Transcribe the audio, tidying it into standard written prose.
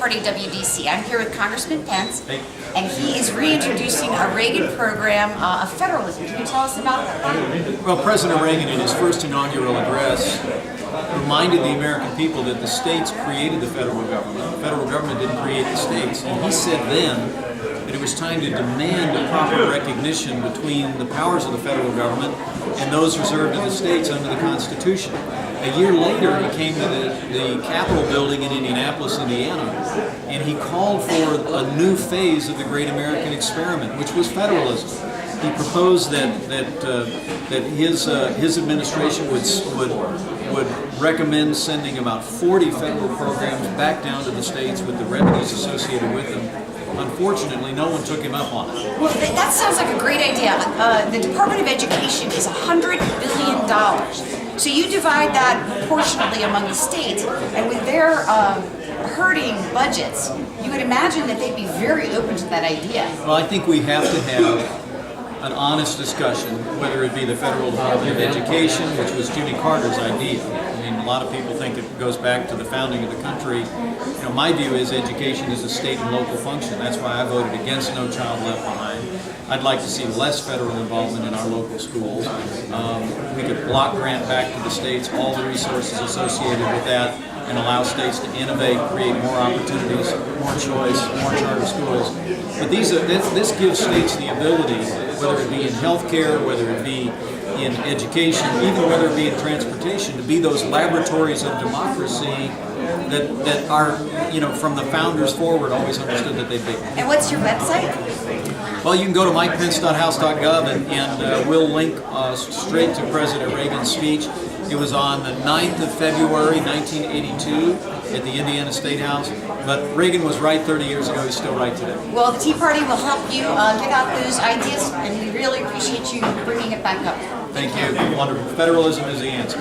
Party WDC. I'm here with Congressman Pence, Hey. and he is reintroducing a Reagan program of federalism. Can you tell us about that? Well, President Reagan, in his first inaugural address, reminded the American people that the states created the federal government. The federal government didn't create the states. And he said then that it was time to demand a proper recognition between the powers of the federal government and those reserved to the states under the Constitution. A year later, he came to the Capitol building in Indianapolis, Indiana, and he called for a new phase of the great American experiment, which was federalism. He proposed that his administration would recommend sending about 40 federal programs back down to the states with the revenues associated with them. Unfortunately, no one took him up on it. Well, that sounds like a great idea. The Department of Education is $100 billion. So you divide that proportionally among the states, and with their hurting budgets, you would imagine that they'd be very open to that idea. Well, I think we have to have an honest discussion, whether it be the Federal Department of Education, which was Jimmy Carter's idea. I mean, a lot of people think it goes back to the founding of the country. You know, my view is education is a state and local function. That's why I voted against No Child Left Behind. I'd like to see less federal involvement in our local schools. We could block grant back to the states all the resources associated with that and allow states to innovate, create more opportunities, more choice, more charter schools. But this gives states the ability, whether it be in healthcare, whether it be in education, even whether it be in transportation, to be those laboratories of democracy that are, you know, from the founders forward, always understood that they'd be. And what's your website? Well, you can go to mikepence.house.gov and we'll link straight to President Reagan's speech. It was on the 9th of February, 1982 at the Indiana State House. But Reagan was right 30 years ago. He's still right today. Well, the Tea Party will help you get out those ideas, and we really appreciate you bringing it back up. Thank you. Wonderful. Federalism is the answer.